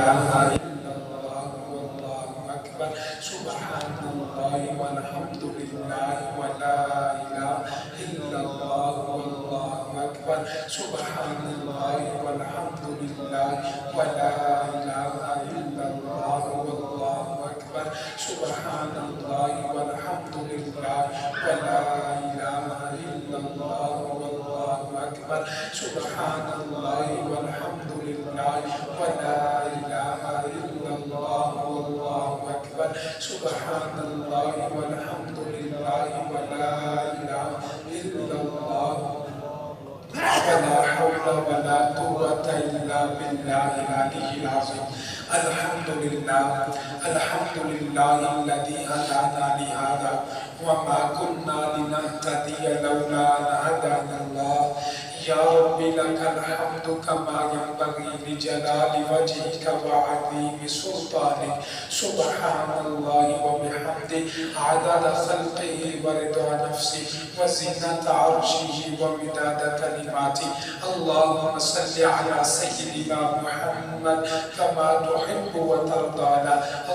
الہ الا اللہ واللہ اکبر سبحان اللہ والحمد للہ ولا الہ الا اللہ واللہ اکبر سبحان اللہ والحمد للہ ولا الہ الا اللہ واللہ اکبر سبحان اللہ والحمد للہ ولا الہ الا اللہ واللہ اکبر سبحان اللہ والحمد للہ ولا الہ الا اللہ واللہ اکبر سبحان اللہ والحمد للہ ولا الہ الا اللہ ولا حول ولا قوة إلا بالله العلي العظيم الحمد لله الذي هدانا لهذا وما كنا لنهتدي لولا أن هدانا الله يا رب لك الحمد كما ينبغي لجلال وجهك وعظيم سلطانك سبحان الله وبحمده عدد خلقه ورضا نفسه وزنة عرشه ومداد كلماته اللهم صل على سيدنا محمد كما تحب وترضى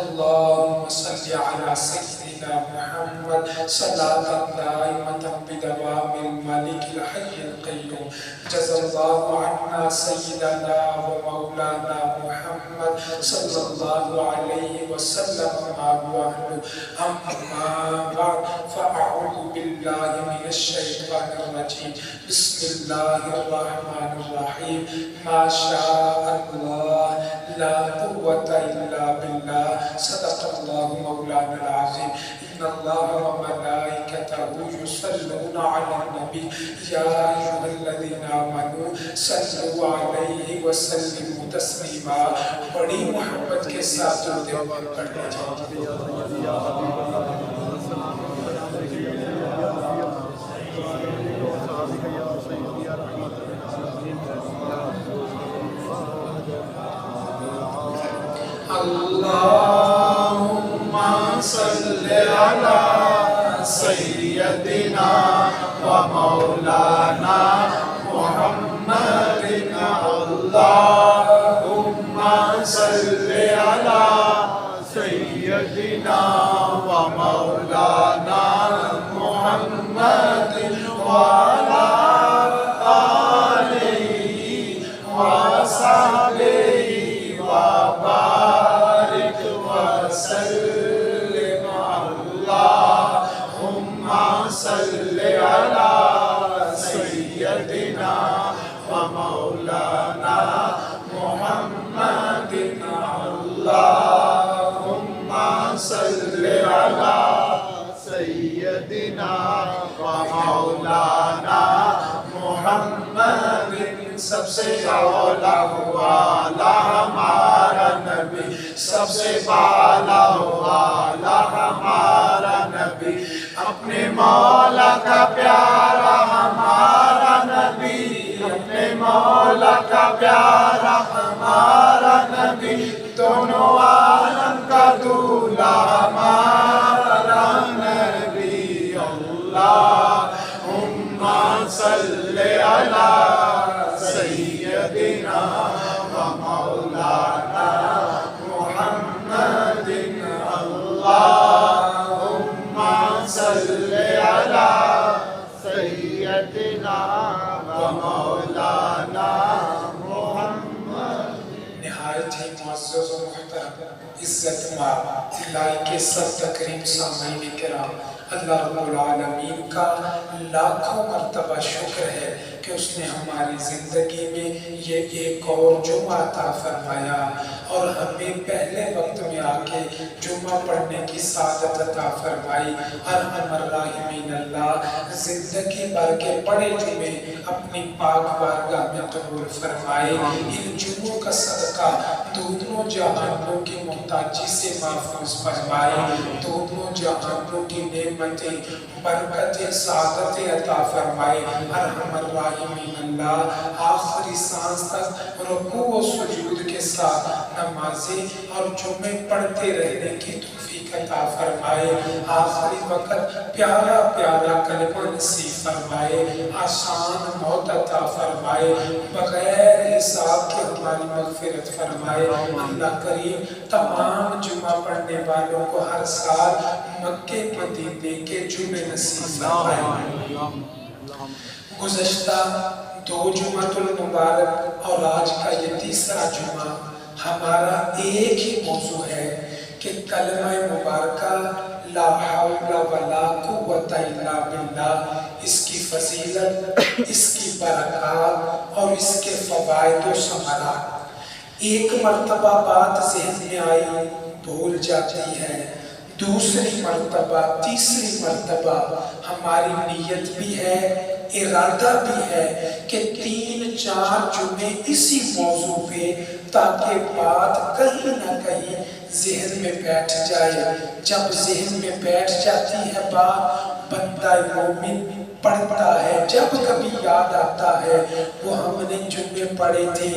اللهم صل على سيدنا محمد صلاة دائمة بدوام الملك الحي القيوم جزا الله عنا سيدنا ومولانا محمد صلى الله عليه وسلم ما هو أهله أما بعد فأعوذ بالله من الشيطان الرجيم بسم الله الرحمن الرحيم ما شاء الله لا قوة إلا بالله صدق الله مولانا العظيم إن الله وملائكته يصلون على النبي يا أيها الذين آمنوا صلوا عليه وسلموا تسليما بڑی محبت کے ساتھ درود پڑھنے چاہیے اللهم صل على سيدنا ومولانا محمد اللهم صل على سيدنا ومولانا محمد وعلى آله وصحبه وبارك وسلم اللهم صل على سيدنا ومولانا محمد اللهم صل على سيدنا ومولانا محمد سب سے اولا والا ہمارا نبی سب سے بالا والا ہمارا نبی اپنے مولا کا پیارا ہمارا نبی اپنے مولا کا پیارا ہمارا نبی دونوں عالم کا دولہ ہمارا نبی اللہم صل علی سیدنا ومولانا محمد اللہم صل علی سیدنا ومولانا محمد نہایت ہی معزز و محترم عزت مآب الہی کے سب تکریم سامعین کرام اللہ رب العالمین کا لاکھوں مرتبہ شکر ہے کہ اس نے ہماری زندگی میں یہ ایک اور جمعہ عطا فرمایا اور ہمیں پہلے وقت میں آکے جمعہ پڑھنے کی سعادت عطا فرمائی ارحم الراحمین اللہ زندگی بھر کے بڑے جمعے اپنی پاک بارگاہ میں قبول فرمائے ان جمعوں کا صدقہ دونوں جہانوں کی محتاجی سے محفوظ فرمائے دونوں جہانوں کی نعمتیں برکتیں سعادتیں عطا فرمائے ارحم الراحمین اللہ آخری سانس تک رکوع و سجود کے ساتھ نمازیں اور جمعے پڑھتے رہنے کی توفیق توفیق عطا فرمائے، آخری وقت پیارا پیارا کلمہ نصیب فرمائے، آسان موت عطا فرمائے، بغیر حساب کے ہماری مغفرت فرمائے۔ اللہ کریم تمام جمعہ پڑھنے والوں کو ہر سال مکے مدینے کے جمعے نصیب فرمائے۔ گزشتہ 2 جمعۃ المبارک اور آج کا یہ تیسرا جمعہ ہمارا ایک ہی موضوع ہے کہ کلمہ مبارکہ لا حول ولا قوت الا باللہ، اس کی فضیلت، اس کی برکات اور اس کے فوائد و ثمرات۔ ایک مرتبہ بات ذہن میں آئی بھول جاتی ہے، دوسری مرتبہ تیسری مرتبہ ہماری نیت بھی ہے، ارادہ بھی ہے کہ 3-4 جمعے اسی موضوع پہ، تاکہ بات کہیں نہ کہیں ذہن میں بیٹھ جائے۔ جب ذہن میں بیٹھ جاتی ہے بات، بندہ مومن پڑھتا ہے، جب کبھی یاد آتا ہے وہ ہم نے جمعے پڑھے تھے،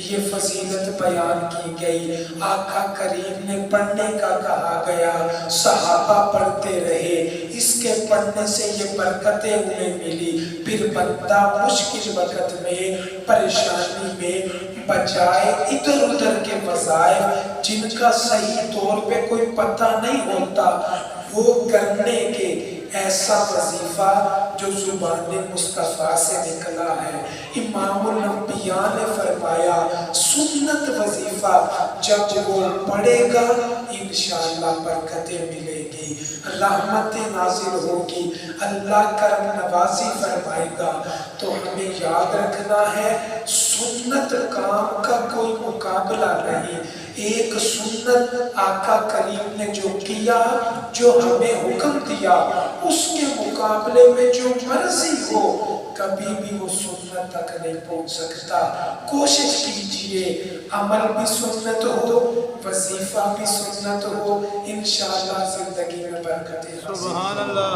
یہ فضیلت بیان کی گئی، آقا کریم نے پڑھنے کا کہا گیا، صحابہ پڑھتے رہے، اس کے پڑھنے سے یہ برکتیں انہیں ملی۔ پھر بندہ مشکل وقت میں، پریشانی میں، بجائے ادھر ادھر کے وظائف جن کا صحیح طور پہ کوئی پتہ نہیں ہوتا، وہ کرنے کے ایسا وظیفہ جو زبان مصطفیٰ سے نکلا ہے۔ امام الانبیاء نے فرمایا سنت وظیفہ جب وہ پڑھے گا انشاءاللہ برکتیں ملے گی، رحمتیں نازل ہوگی، اللہ کرم نوازی فرمائے گا۔ تو ہمیں یاد رکھنا ہے سنت کام کا کوئی مقابلہ نہیں، ایک سنت آقا کریم نے جو کیا، جو ہمیں حکم دیا، اس کے مقابلے میں جو مرضی ہو کبھی بھی وہ سنت تک نہیں پہنچ سکتا۔ کوشش کیجئے عمل بھی سنت ہو، وظیفہ بھی سنت ہو، انشاءاللہ زندگی میں برکتیں حاصل۔ سبحان اللہ۔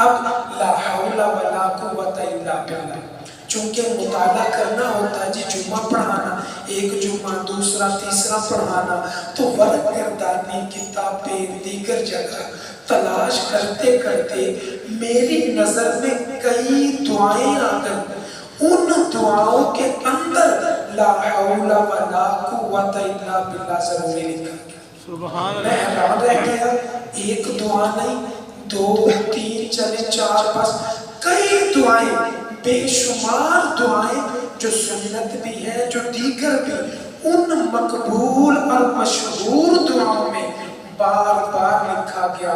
اب لا حول ولا قوت الا باللہ، چونکہ مطالعہ کرنا ہوتا ہے جی، جمعہ پڑھانا، ایک جمعہ دوسرا تیسرا پڑھانا، تو ورق گردانی کتابیں دیگر جگہ تلاش کرتے کرتے میری نظر میں کئی دعائیں آ گئی، ان دعاؤں کے اندر لا حول ولا قوت الا باللہ ضروری لکھا گیا۔ میں حیران رہ گیا، ایک دعا نہیں، 2 3 چلے 4 بس کئی دعائیں، بے شمار دعائیں جو سنت بھی ہیں جو دیگر بھی، ان مقبول اور مشہور دعاؤں میں بار بار لکھا گیا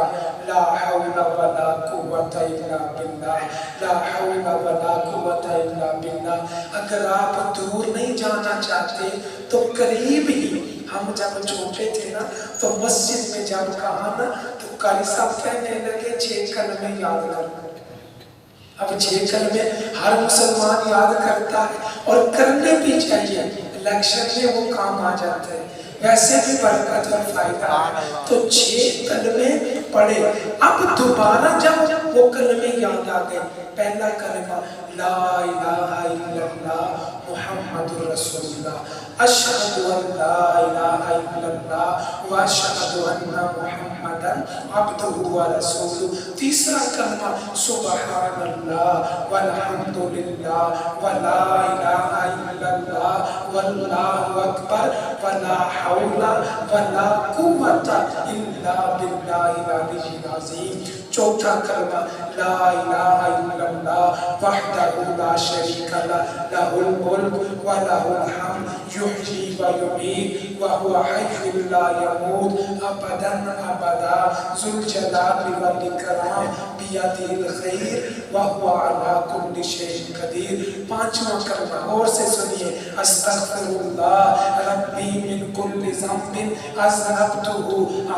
لا حول ولا قوت الا باللہ، لا حول ولا قوت الا باللہ۔ اگر آپ دور نہیں جانا چاہتے تو قریب ہی، ہم جب چھوٹے تھے نا تو مسجد میں جب کہا نا تو قاری صاحب کہنے لگے 6 کلمے یاد کرو۔ اب 6 کلمے ہر مسلمان یاد کرتا ہے اور کرنے بھی چاہیے، الیکشن میں وہ کام آ جاتے ہیں، ویسے بھی برکت اور فائدہ ہے۔ تو 6 کلمے پڑھے، اب دوبارہ جب وہ کلمے یاد آ گئے، پہلا کلمہ لا الہ الا اللہ محمد رسول اللہ، اشہد ان لا الہ الا اللہ واشہد ان محمدا عبدہ ورسولہ۔ تیسرا کلمہ سبحان اللہ والحمد للہ ولا الہ الا اللہ واللہ اکبر ولا حول ولا قوت الا باللہ العلی العظیم۔ چوتھا کلمہ لا الہ الا اللہ وحدہ لا شریک لہ لہ الملک ولہ الحمد یحیی ویمیت وہو حی لا یموت ابدا ابدا ذو الجلال والاکرام بیدہ الخیر وہو علی کل شیء قدیر۔ پانچواں کلمہ اور سے سنیے استغفر اللہ ربی من کل ذنب اذنبتہ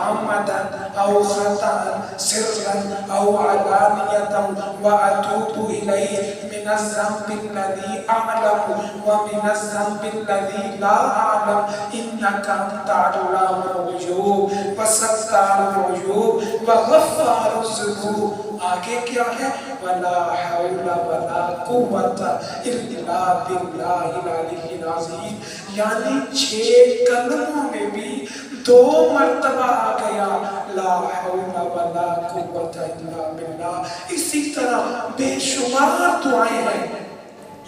عمدا او خطأ سرا او علانیتا واتوب الیہ من الذنب الذی اعلم ومن الذنب الذی لا اعلم انک انت علام الغیوب وستار العیوب وغفار الذنوب۔ آگے کیا ہے ولا حول ولا قوت الا باللہ العلی العظیم۔ یعنی 6 کلموں میں بھی دو مرتبہ آ گیا لا حول ولا قوت الا باللہ. اسی طرح بے شمار دعائیں ہیں،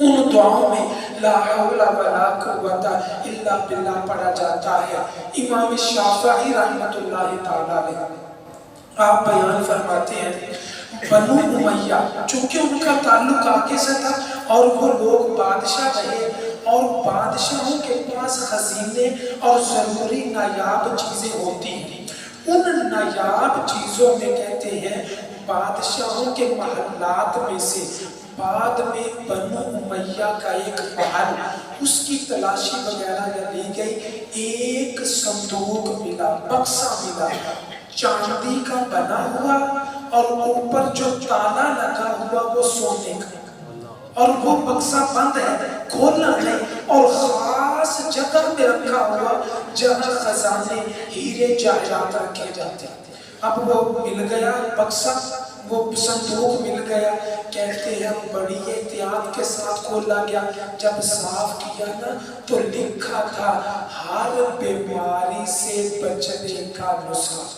ان دعاؤں میں لا حول ولا قوت الا باللہ پڑھا جاتا ہے. امام شافعی رحمۃ اللہ تعالی علیہ آپ بیان فرماتے ہیں بنو امیہ، چونکہ ان کا تعلق آگے سے تھا اور وہ لوگ بادشاہ رہے، اور بادشاہوں کے پاس خزینے اور ضروری نایاب چیزیں ہوتی ہیں. ان نایاب چیزوں میں کہتے ہیں بادشاہوں کے محلات میں سے بعد میں بنو امیہ کا ایک محل، اس کی تلاشی وغیرہ لی گئی، ایک صندوق ملا، بکسا ملا، چاندی کا بنا ہوا اور اوپر جو تالا لگا ہوا وہ سونے کا، اور وہ بکسا بند ہے، کھولنا نہیں، اور خاص جگہ میں رکھا ہوا جہاں خزانے ہیرے جواہرات رکھے جاتے ہیں. اب وہ مل گیا بکسا، وہ صندوق مل گیا، کہتے ہیں بڑی احتیاط کے ساتھ کھولا گیا. جب صاف کیا نا تو لکھا تھا ہر بیماری سے بچنے کا نسخہ،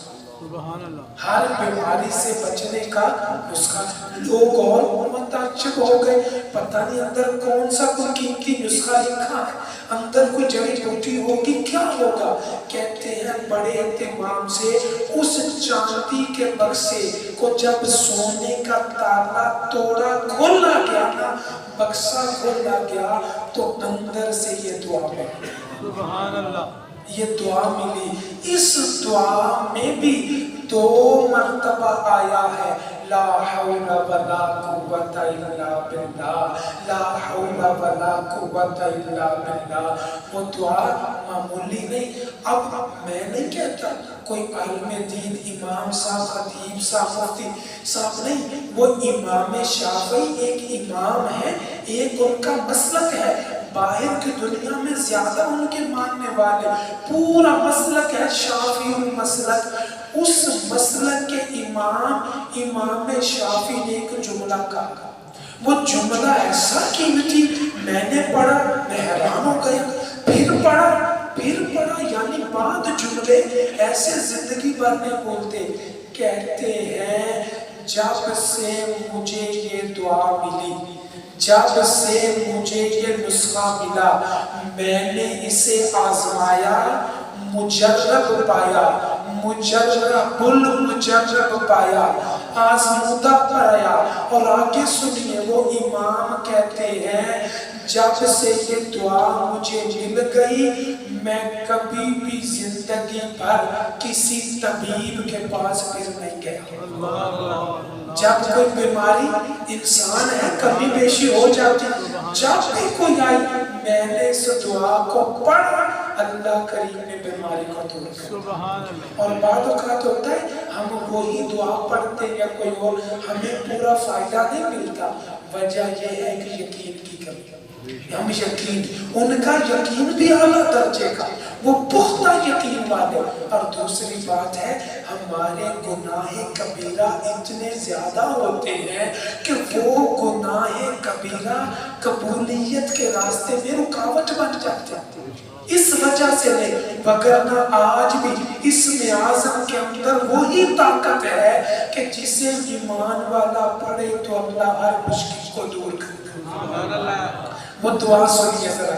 ہر بیماری سے بچنے کا نسخہ. لوگ اور متعجب ہو گئے، پتہ نہیں اندر کون سا کوئی قیمتی نسخہ لکھا ہے، اندر کوئی جڑی بوٹی ہوگی، کیا ہوگا. کہتے ہیں بڑے اہتمام سے اس چاندی کے بکسے کو جب سونے کا تالا توڑا کھولا گیا نا، بکسا کھولا گیا تو اندر سے یہ دعا ملی. سبحان اللہ، یہ دعا ملی. اس دعا میں بھی دو مرتبہ آیا ہے لا حول ولا قوت الا باللہ، لا حول ولا قوت الا باللہ. وہ دعا معمولی نہیں. اب میں نہیں کہتا کوئی عالم دین، امام صاحب، خطیب صاحب، مفتی صاحب نہیں، وہ امام شافعی ایک امام ہے، ایک ان کا مسلک ہے. باہر کی دنیا میں زیادہ ان کے ماننے والے، پورا مسلک ہے شافعی المسلک. اس مسلک کے امام شافعی نے ایک جملہ کہا، وہ جملہ ایسا قیمتی، میں نے پڑھا میں حیران ہو گیا، پھر پڑھا، یعنی بعد جملے ایسے زندگی بھر نہیں بولتے. کہتے ہیں جب سے مجھے یہ دعا ملی، جب سے مجھے یہ نسخہ ملا، میں نے اسے آزمایا، مجرب پایا، مجرب المجرب پایا، آزمودہ پایا. اور آگے سنیے وہ امام کہتے ہیں جب سے یہ دعا مجھے مل گئی، میں کبھی بھی زندگی بھر کسی طبیب کے پاس پھر نہیں گیا. جب کوئی بیماری، انسان ہے کمی بیشی ہو جاتی، جب بھی کوئی آئی میں نے اس دعا کو پڑھا، اللہ کریم نے بیماری کو دور کر. اور بعد اوقات ہوتا ہے ہم وہی دعا پڑھتے یا کوئی اور، ہمیں پورا فائدہ نہیں ملتا. وجہ یہ ہے کہ یقین کی کمی. ہم یقین، ان کا یقین بھی اعلیٰ درجے کا، وہ پختہ یقین والے. اور دوسری بات ہے ہمارے گناہ کبیرہ اتنے زیادہ ہوتے ہیں کہ وہ گناہ کبیرہ قبولیت کے راستے میں رکاوٹ بن جاتے ہیں. اس وجہ سے نہیں، وگرنہ آج بھی اسم اعظم کے اندر وہی طاقت ہے کہ جسے ایمان والا پڑھے تو اللہ ہر مشکل کو دور کرے. وہ دعا سنیے ذرا،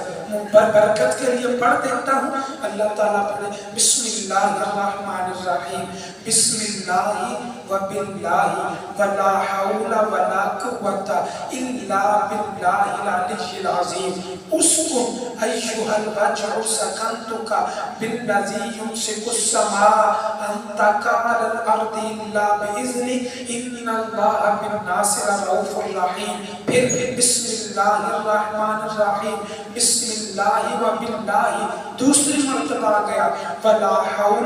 برکت کے لیے پڑھ دیتا ہوں. اللہ تعالیٰ پڑھے بسم اللہ الرحمن الرحیم، بسم اللہ و باللہ ولا حول ولا قوت الا باللہ العلی العظیم. اسکن ایھا الرجع سکنتک بالذی یمسک السماء ان تقع علی الارض الا باذنہ ان اللہ بالناس لرؤوف رحیم. پھر بسم اللہ الرحمن الرحیم، بسم اللہ و باللہ دوسری مرتبہ گیا، ولا حول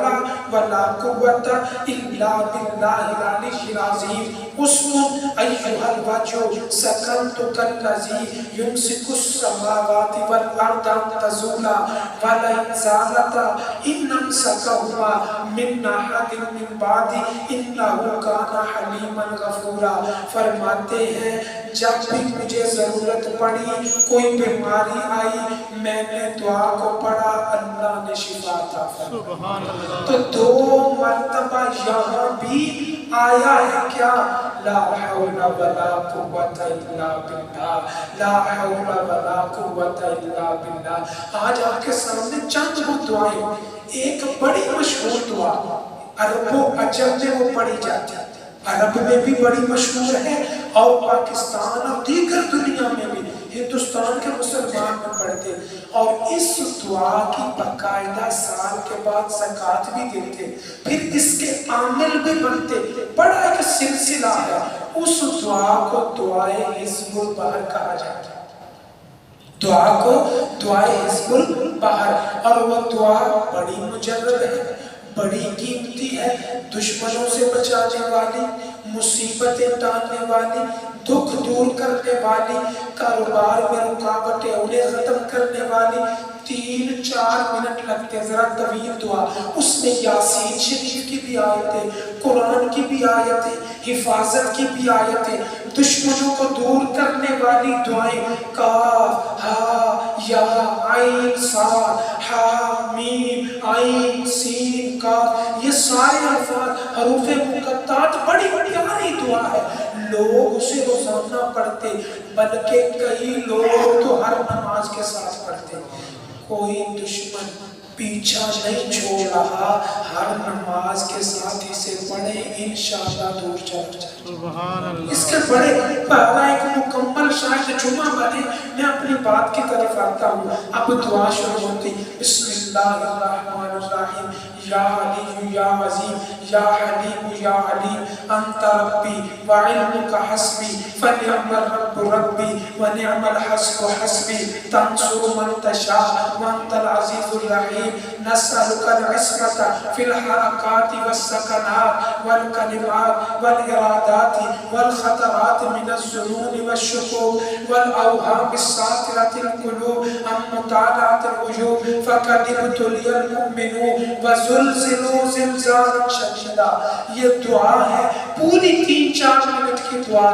ولا قوت الا باللہ العلی العظیم. اسکن ایھا الوجہ سکنتک الذی یمسک السماوات والارض ان تزولا ولئن زالتا ان امسکہما من احد من بعدہ انہ کان حلیما غفورا. فرماتے ہیں جب بھی مجھے ضرورت پڑی، کوئی بیماری آئی، میں نے دعا کو پڑھا، اللہ نے شفا عطا فرمائی۔ تو 2 مرتبہ یہاں بھی آیا ہے کیا؟ لا حول ولا قوت الا باللہ، لا حول ولا قوت الا باللہ۔ آج آپ کے سامنے چند وہ دعائیں، ایک بڑی مشہور دعا عرب و عجم میں وہ پڑھی جاتی ہے، عرب میں بھی بڑی مشہور ہے اور پاکستان اور دیگر دنیا میں بھی، ہندوستان کے مسلمان میں پڑھتے، اور اس دعا کی باقاعدہ سال کے بعد زکوٰۃ بھی دیتے، پھر اس کے عامل بھی بنتے، بڑا ایک سلسلہ ہے۔ اس دعا کو دعائے حزب البحر کہا جاتا ہے، دعا کو دعائے حزب البحر، اور وہ دعا بڑی مجرب ہے، بڑی قیمتی ہے، دشمنوں سے بچانے والی، مصیبتیں ٹالنے والی، دکھ دور کرنے والی، کاروبار میں رکاوٹیں انہیں ختم کرنے والی۔ 3-4 منٹ لگتے، ذرا طویل دعا، اس میں یاسین شریف کی بھی آیتیں، قرآن کی بھی آیتیں، حفاظت کی بھی آیتیں، دشمنوں کو دور کرنے والی دعائیں، کاف ہا یا عین صاد ہا میم عین سین کاف، یہ سارے الفاظ حروف مقطعات، بڑی پیاری دعا ہے۔ لوگ اسے روزانہ پڑھتے، بلکہ کئی لوگ تو ہر نماز کے ساتھ پڑھتے۔ کوئی دشمن پیچھا نہیں چھوڑ رہا، ہر نماز کے ساتھ اسے پڑھیں، انشاءاللہ دور چل جائے۔ اس کے بڑے پہلا ایک مکمل شاید جمعہ بنے۔ میں اپنی بات کی طرف آتا ہوں، اب دعا شروع ہوتی، بسم اللہ الرحمن الرحیم، یا علی یا عظیم یا حلیم یا علیم، انت ربی وعلمک حسبی فنعم الرب ربی ونعم الحسب حسبی، تنصر من تشاء وانت العزیز الرحیم، نسألک العصمت فی الحرکات والسکنات والکلمات والارادات والخطرات من الظنون والشکوک والاوہام الساطرة القلوب عن مطالعة العیوب، فقد ابتلی المؤمنون وزلزلوا زلزالا شدیدا۔ یہ دعا ہے، پوری 3-4 منٹ کی دعا۔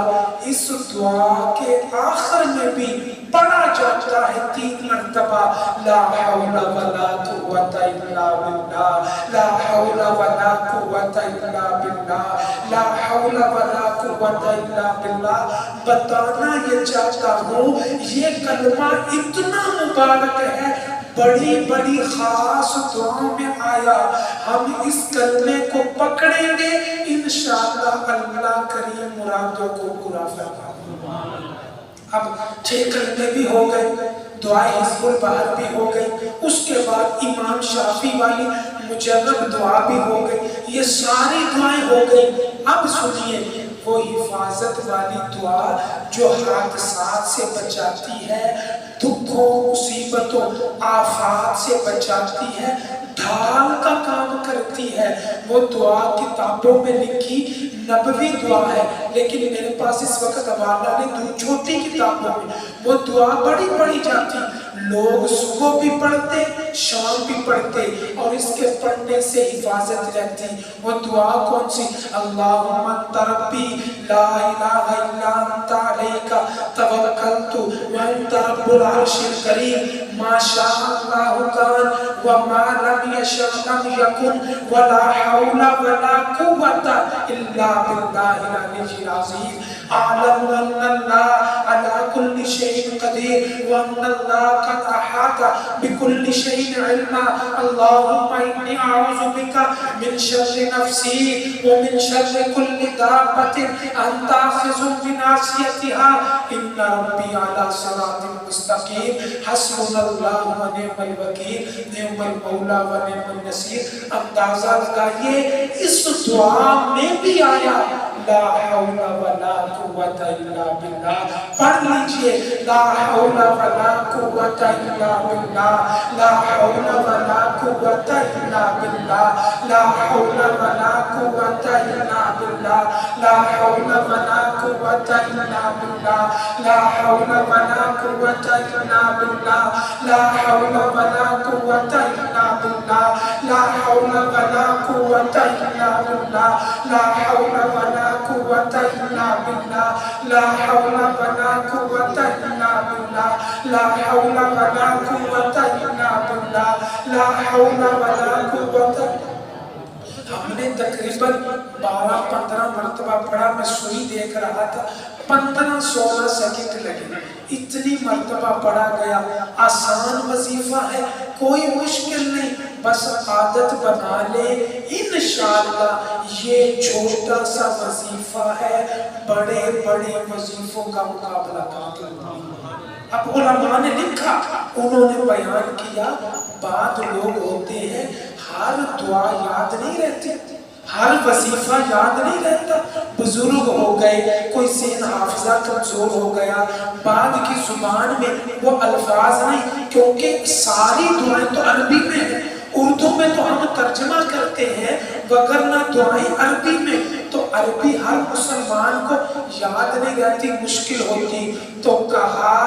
اس دعا کے آخر میں بھی پڑھا جاتا ہے 3 مرتبہ، لا حول ولا قوت الا باللہ، لا حول ولا قوت الا باللہ، لا حول ولا قوت الا باللہ۔ بتانا یہ چاہتا ہوں، یہ کلمہ اتنا مبارک ہے، بڑی بڑی خاص دعاؤں میں آیا، ہم اس کلمے کو پکڑیں گے، انشاءاللہ اللہ کریم مرادوں کو پورا فرمائے۔ اب 6 کلمے بھی ہو گئے، دعائے حزب البحر بھی ہو گئی، اس کے بعد امام شافعی والی مجرب دعا بھی ہو گئی، یہ ساری دعائیں ہو گئی۔ اب سنیے وہ حفاظت والی دعا جو حادثات سے بچاتی ہے، دکھوں مصیبتوں آفات سے بچاتی ہے، ڈھال کا کام کرتی ہے، وہ دعا کتابوں میں لکھی نبوی دعا ہے، لیکن میرے پاس اس وقت حوالہ نے چھوٹی کتابوں میں وہ دعا بڑی پڑھی جاتی، لوگ صبح بھی پڑھتے شام بھی پڑھتے، اور اس کے پڑھنے سے حفاظت رہتی۔ وہ دعا کون سی؟ اللہم انت ربی لا الہ الا انت علیک توکلت وانت رب العرش الکریم، ما شاء اللہ کان وما لم یشاء لم یکن ولا حول ولا قوت الا باللہ العلی العظیم، اعلم ان اللہ علی کل شیء قدیر وان اللہ قد احاط بكل شيء علما، اللهم إني أعوذ بك من شر نفسي ومن شر كل دابة أنت آخذ بناصيتها إن ربي على صراط مستقيم، حسبنا الله ونعم الوكيل، نعم المولى ونعم النصير۔ اندازہ لگائیے اس دعا میں بھی آیا لا حول ولا قوت الا باللہ، پڑھ لیجئے لا حول ولا قوت الا باللہ، لا حول ولا قوت الا باللہ، لا حول ولا قوت الا باللہ، لا حول ولا قوت الا باللہ، لا حول ولا قوت الا باللہ، لا حول ولا قوت الا باللہ، لا حول ولا قوة إلا بالله لا حول ولا قوة إلا بالله لا حول ولا قوة إلا بالله لا حول ولا قوة إلا بالله لا حول ولا قوة. ہم نے تقریباً 12-15 مرتبہ پڑھا. میں سوئی دیکھ رہا تھا 15-16 سیکنڈ لگے. اتنی مرتبہ پڑھا گیا. آسان وظیفہ ہے, کوئی مشکل نہیں, بس عادت بنا لے. انشاءاللہ یہ چھوٹا سا وظیفہ ہے, بڑے بڑے وظیفوں کا مقابلہ کرتے ہیں. اب علماء نے لکھا, انہوں نے بیان کیا, بعض لوگ ہوتے ہیں ہر دعا یاد نہیں رہتی, ہر وظیفہ یاد نہیں رہتا. بزرگ ہو گئے, کوئی ذہن حافظہ کمزور ہو گیا, بعد کی زبان میں وہ الفاظ نہیں, کیونکہ ساری دعائیں تو عربی میں ہیں. اردو میں تو ہم ترجمہ کرتے ہیں, وگرنہ دعائیں عربی میں. تو عربی ہر مسلمان کو یاد نہیں رہتی, مشکل ہوتی. تو کہا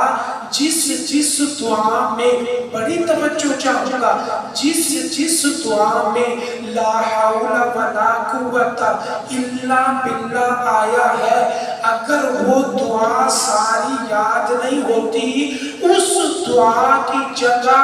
جس دعا میں, بڑی توجہ چاہوں گا, جس دعا میں لا حول ولا قوت الا باللہ آیا ہے, اگر وہ دعا ساری یاد نہیں ہوتی, اس دعا کی جگہ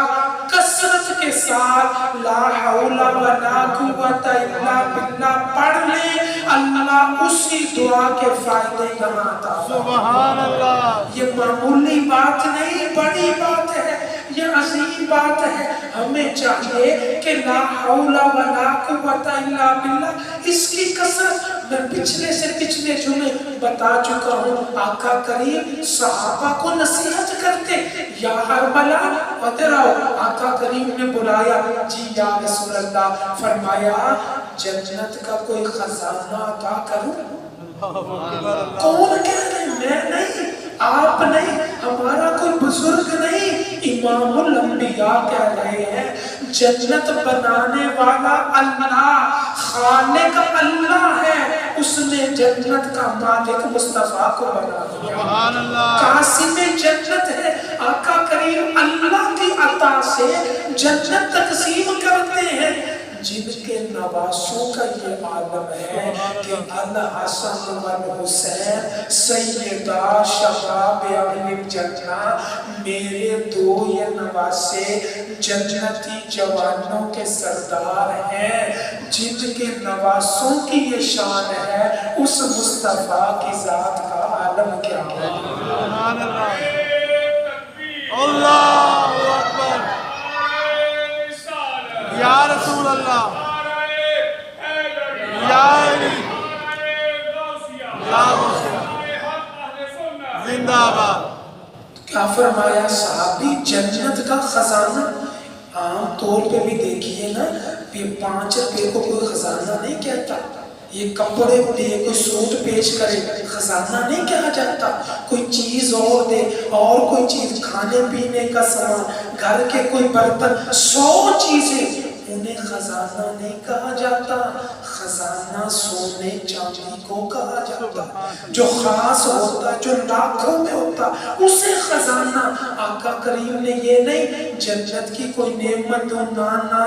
کثرت کے ساتھ لا حول ولا قوت الا باللہ پڑھ لیں, اللہ اسی دعا کے فائدے جماتا. سبحان اللہ. یہ معمولی بات نہیں, بڑی بات ہے, یہ عظیم بات ہے. ہمیں چاہیے کہ لا حول ولا قوت الا باللہ اس کی کثرت. میں پچھلے سے پچھلے جمعے بتا چکا ہوں, آقا کریم صحابہ کو نصیحت کرتے, یا حرملہ ادھر آؤ. آقا کریم نے بلایا, جی یا رسول اللہ. فرمایا جنت کا کوئی خزانہ عطا کروں؟ کون کہہ رہے؟ میں نہیں, آپ نہیں, ہمارا کوئی بزرگ نہیں, امام الانبیاء کہہ رہے ہیں. جنت بنانے والا اللہ, خالق اللہ ہے, اس نے جنت کا مالک مصطفیٰ کو بنا دیا. قاسم جنت ہے. آقا کریم اللہ کی عطا سے جنت تقسیم کرتے ہیں. جن کے نواسوں کا یہ عالم ہے کہ الحسن والحسین سیدہ شباب اہل الجنہ, میرے دو یہ نواسے جنتی جوانوں کے سردار ہیں. جن کے نواسوں کی یہ شان ہے, اس مصطفیٰ کی ذات کا عالم کیا ہے. اللہ اکبر, یا رسول اللہ, یا علی, زندہ آباد. کیا فرمایا صحابی؟ جنت کا خزانہ. عام طور پہ بھی دیکھیے نا, 5 روپے کو کوئی خزانہ نہیں کہتا. یہ کپڑے دے, کوئی سوٹ پیش کرے, خزانہ نہیں کہا جاتا. کوئی چیز اور دے, اور کوئی چیز, کھانے پینے کا سامان, گھر کے کوئی برتن, 100 چیزیں, انہیں خزانہ نہیں کہا جاتا. خزانہ سونے چاندی کو کہا جاتا, جو خاص ہوتا, جو لاکھوں میں ہوتا, اسے خزانہ. آقا کریم نے یہ نہیں جنت کی کوئی نعمت دو, نانا.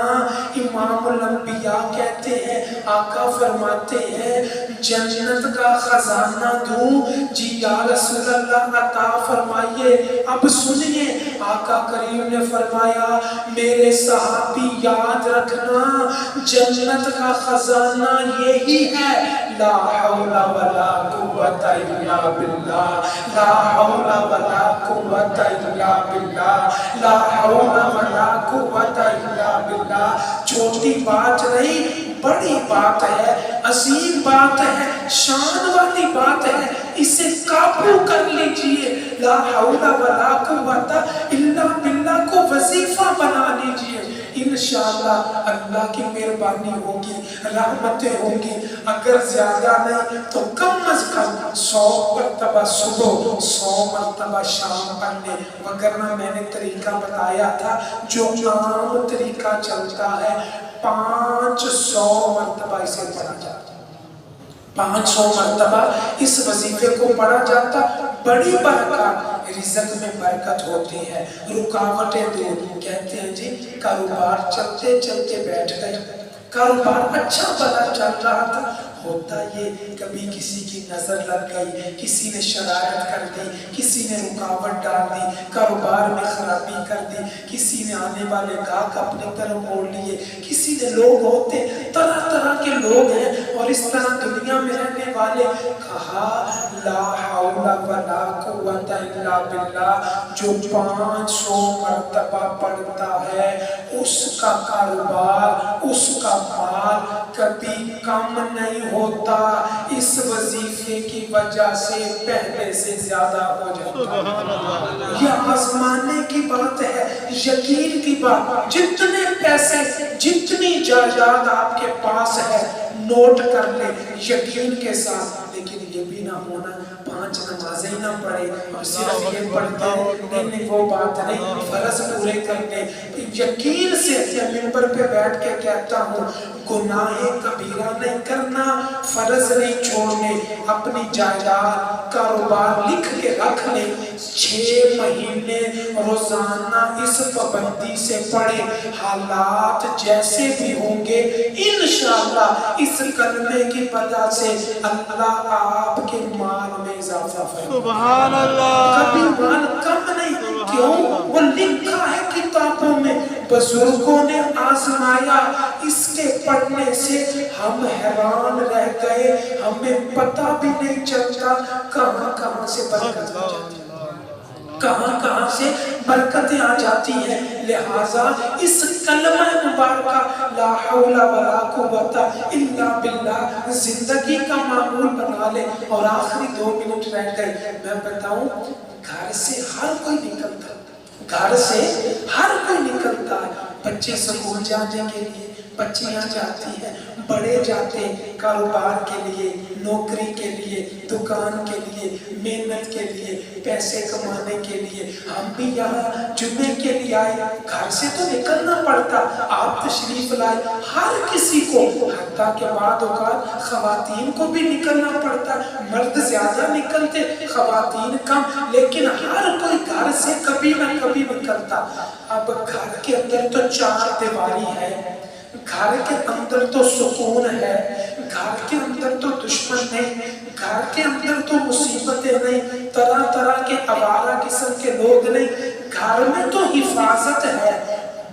امام الانبیاء کہتے ہیں, آقا فرماتے ہیں جنت کا خزانہ دوں. جی یا رسول اللہ عطا فرمائیے. اب سنیے, آقا کریم نے فرمایا میرے صحابی یاد رکھنا, جنت کا خزانہ یہی ہے, لا حول ولا قوت الا باللہ, لا حول ولا قوت الا باللہ, لا حول ولا قوت الا باللہ. چھوٹی بات نہیں, بڑی بات ہے, عظیم بات ہے, شان والی بات ہے. اسے قابو کر لیجئے. لا حول ولا قوت الا باللہ کو وظیفہ بنا لیجئے. انشاءاللہ اللہ کی مہربانی ہوگی, رحمتیں ہوں گی. اگر زیادہ نہیں تو کم از کم 100 مرتبہ صبح, 100 مرتبہ شام پڑھ لیں. وگرنہ میں نے طریقہ بتایا تھا, جو عام طریقہ چلتا ہے 500 مرتبہ اسے پڑھا جاتا. 500 مرتبہ اس وظیفے کو پڑھا جاتا، بڑی برکت، رزق میں برکت ہوتی ہے، رکاوٹیں دور۔ کہتے ہیں جی کاروبار چلتے چلتے بیٹھ گئے، کاروبار اچھا بنا چل رہا تھا، ہوتا یہ کبھی کسی کی نظر لگ گئی، کسی نے شرارت کر دی، کسی نے رکاوٹ ڈال دی، کاروبار میں خرابی کر دی، کسی نے آنے والے گاہک اپنے طرف موڑ لیے، کسی نے، لوگ ہوتے طرح طرح کے لوگ ہیں اور اس طرح دنیا میں رہنے والے۔ کہا لا حول ولا قوت الا باللہ، جو 500 مرتبہ پڑھتا ہے اس کا کاروبار، اس کا مال کبھی کم نہیں ہوتا، اس وظیفے کی وجہ سے پہلے سے زیادہ ہو جاتا ہے۔ یہ آزمانے کی بات ہے، یقین کی بات۔ جتنے پیسے، جتنی جائیداد آپ کے پاس ہے نوٹ کر لیں یقین کے ساتھ، لیکن یہ بھی نہ ہونا 5 نمازیں نہ پڑھے اور صرف یہ پڑھتے ہیں، نہیں وہ بات نہیں، فرض پورے کرنے۔ یقین سے منبر پہ بیٹھ کے کہتا ہوں گناہ کبیرہ نہیں کرنا، فرض نہیں چھوڑنے، اپنی جائیداد کاروبار لکھ کے رکھ لیں، 6 مہینے روزانہ اس پابندی سے پڑھے، حالات جیسے بھی ہوں گے انشاءاللہ اس کلمے کی وجہ سے اللہ آپ کے مال میں اضافہ فرمائے۔ سبحان اللہ، کبھی مال کم نہیں، کیوں؟ وہ لکھا ہے کتابوں میں، بزرگوں نے آزمایا، اس کے پڑھنے سے ہم حیران رہ گئے، ہمیں پتہ بھی نہیں چلتا کہاں کہاں سے برکت آ جاتی ہے، کہاں کہاں سے برکتیں آ جاتی ہیں۔ لہٰذا اس کلمہ مبارکہ لا حول ولا قوت الا باللہ زندگی کا معمول بنا لے۔ اور آخری 2 منٹ رہ گئے، میں بتاؤں گھر سے ہر کوئی نکلتا، گھر سے ہر کوئی نکلتا ہے، بچے سکول جانے کے لیے، بچیاں جاتی ہیں، بڑے جاتے ہیں کاروبار کے لیے، نوکری کے لیے، دکان کے لیے، محنت کے لیے، پیسے کمانے کے لیے۔ ہم بھی یہاں جمعے کے لیے آئے، گھر سے تو نکلنا پڑتا، آپ تشریف لائے، ہر کسی کو، حتیٰ کہ بعد اوقات خواتین کو بھی نکلنا پڑتا، مرد زیادہ نکلتے خواتین کم، لیکن ہر کوئی گھر سے کبھی نہ کبھی نکلتا۔ اب گھر کے اندر تو 4 دیواری ہے، گھر کے اندر تو سکون ہے، گھر کے اندر تو دشمن نہیں، گھر کے اندر تو مصیبتیں نہیں، طرح طرح کے آوارہ قسم کے لوگ نہیں، گھر میں تو حفاظت ہے۔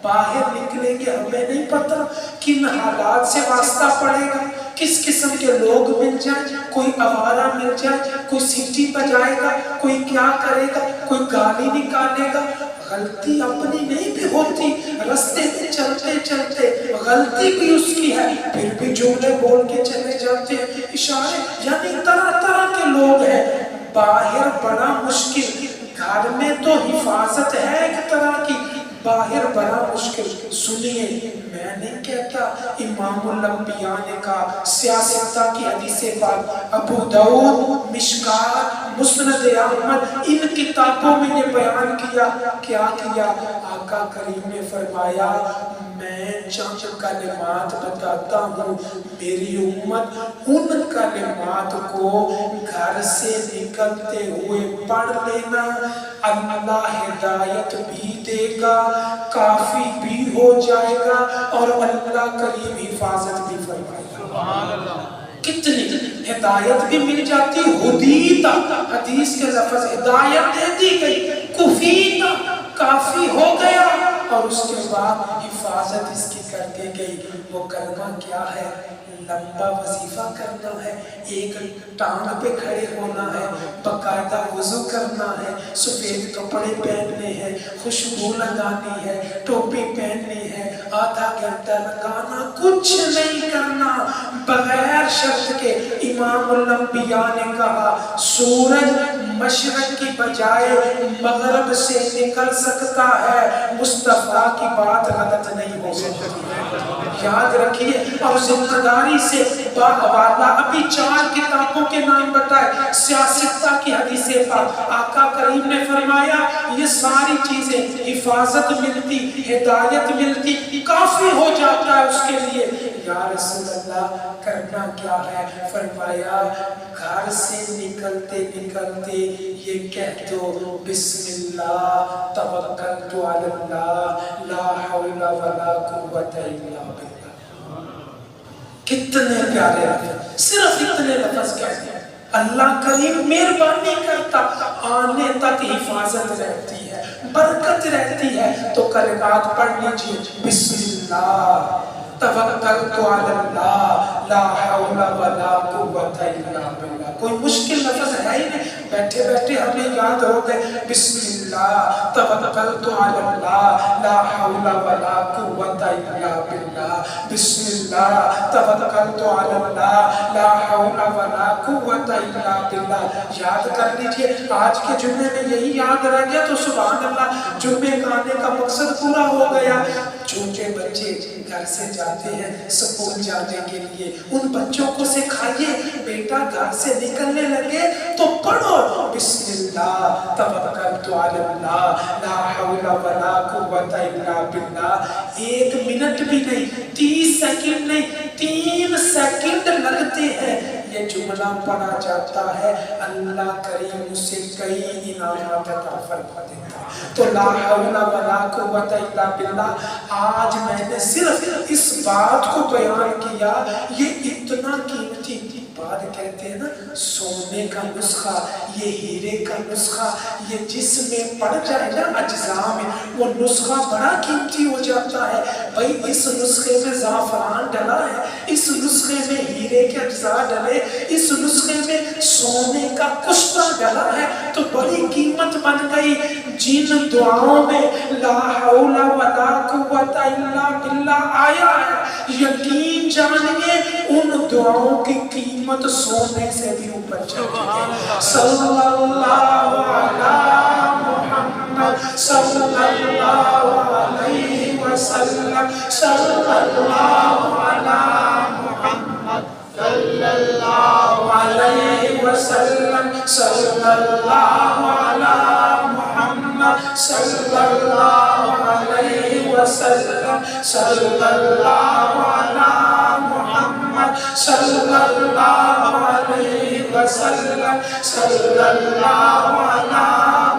باہر نکلیں گے ہمیں نہیں پتا کن حالات سے واسطہ پڑے گا، کس قسم کے لوگ مل جائیں، کوئی آوارہ مل جائے، کوئی سیٹی بجائے گا، کوئی کیا کرے گا، کوئی گالی نکالے گا۔ غلطی اپنی نہیں بھی ہوتی، رستے میں چلتے چلتے غلطی بھی اس کی ہے، پھر بھی جملے بول کے چلے جاتے ہیں، اشارے، یعنی طرح طرح کے لوگ ہیں۔ باہر بڑا مشکل، گھر میں تو حفاظت ہے ایک طرح کی، باہر بڑا مشکل۔ سنیے، میں نہیں کہتا، امام الانبیاء نے کہا، سیاستہ کی حدیث پاک، ابو داؤد، مشکات، مسند احمد، ان کتابوں میں یہ بیان کیا، کیا کیا؟ آقا کریم نے فرمایا میں چند کلمات بتاتا ہوں، میری امت ان کلمات کو گھر سے نکلتے ہوئے پڑھ لینا، اللہ ہدایت بھی دے گا، کافی بھی ہو جائے گا، اور اللہ کریم حفاظت بھی فرمائے گا۔ کتنی ہدایت بھی مل جاتی، ہدیتا، حدیث کے لفظ ہدایت دے دی گئی، کفیتا، کافی ہو گیا، اور اس کے بعد حفاظت اس کی کر دی گئی۔ وہ کلمہ کیا ہے؟ لمبا وظیفہ کرنا ہے، ایک ٹانگ پہ کھڑے ہونا ہے، باقاعدہ وضو کرنا ہے، سفید کپڑے پہننے ہیں، خوشبو لگانی ہے، ٹوپی پہننی ہے، آدھا گھنٹہ لگانا، کچھ نہیں کرنا بغیر شرط کے۔ امام الانبیاء نے کہا سورج مشرق کی بجائے مغرب سے نکل سکتا ہے، مصطفیٰ کی بات غلط نہیں ہو سکتی، یاد رکھیے۔ اور ذمہ داری سے باحوالہ ابھی 4 کتابوں کے نام بتائے، سیاستہ کی حدیث پاک، آقا کریم نے فرمایا یہ ساری چیزیں، حفاظت ملتی، ہدایت ملتی، کافی ہو جاتا ہے اس کے لیے۔ یا رسول اللہ کرنا کیا ہے؟ فرمایا گھر سے نکلتے نکلتے یہ کہہ دو بسم اللہ توکلت علی اللہ لا حول ولا قوت الا باللہ۔ کتنے پیارے لفظ، صرف اتنے لفظ کہتے ہیں۔ اللہ کریم مہربانی کرتا، آنے تک حفاظت رہتی ہے، برکت رہتی ہے۔ تو کلمات پڑھ لیجئے، بسم اللہ توکلت علی اللہ لا حول ولا قوت الا باللہ۔ کوئی مشکل لفظ ہے ہی نہیں، بیٹھے بیٹھے ہمیں یاد ہو گئے، بسم اللہ توکلت علی اللہ لا حول ولا قوت الا باللہ، بسم اللہ توکلت علی اللہ لا حول ولا قوت الا باللہ۔ یاد کر لیجئے، آج کے جمعے میں یہی یاد رہ گیا تو سبحان اللہ، جمعے کا آنے کا مقصد پورا ہو گیا۔ چھوٹے بچے گھر سے جاتے ہیں سکول جانے کے لیے، ان بچوں کو سکھائیے، بیٹا گھر سے نکلنے لگے تو پڑھو بسم اللہ توکلت علی اللہ لا حول ولا قوت الا باللہ۔ 1 منٹ بھی نہیں، 30 سیکنڈ نہیں، 3 سیکنڈ لگتے ہیں، یہ جملہ پڑھا جاتا ہے، اللہ کریم اسے کئی انعامات عطا فرما دیتا۔ تو لا حول ولا قوت الا باللہ، آج میں نے صرف اس بات کو بیان کیا، یہ اتنا قیمتی بات کہتے ہیں نا، سونے کا نسخہ، یہ ہیرے کا نسخہ، یہ جس میں پڑ جائے نا اجزاء میں، وہ نسخہ بڑا قیمتی ہو جاتا ہے۔ بھئی اس نسخے میں زعفران ڈلا ہے، اس نسخے میں ہیرے کے اجزاء ڈلے، اس نسخے میں سونے کا کشتہ ڈلا ہے، تو بڑی قیمت بن گئی۔ جن دعاؤں میں لا حول ولا قوت الا باللہ آیا ہے، یقین جانیے ان دعاؤں کی قیمت سونے سے بھی اوپر چلی گئی۔ صلی اللہ علی محمد صلی اللہ علیہ وسلم، صلی اللہ علی محمد صلی اللہ علیہ وسلم، صلی اللہ علی محمد صلی اللہ علیہ وسلم، صلی اللہ علی محمد صلی اللہ علیہ وسلم، صلی اللہ علی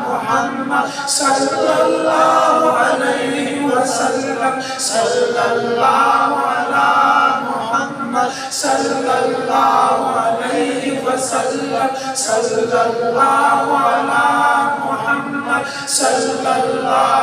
محمد صلی اللہ علیہ وسلم، صلی اللہ علی محمد صلی اللہ علیہ وسلم، صلی اللہ علی محمد صلی اللہ